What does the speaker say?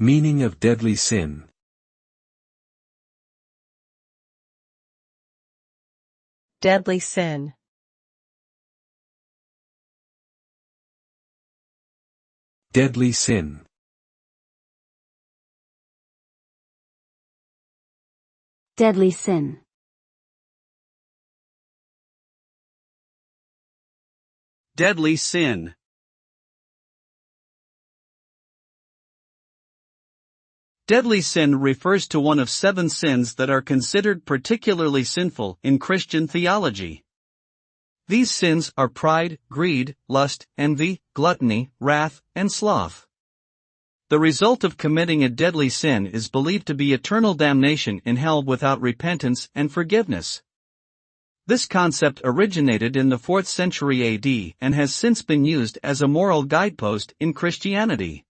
Meaning of deadly sin. Deadly sin. Deadly sin. Deadly sin. Deadly sin. Deadly sin refers to one of 7 sins that are considered particularly sinful in Christian theology. These sins are pride, greed, lust, envy, gluttony, wrath, and sloth. The result of committing a deadly sin is believed to be eternal damnation in hell without repentance and forgiveness. This concept originated in the 4th century AD and has since been used as a moral guidepost in Christianity.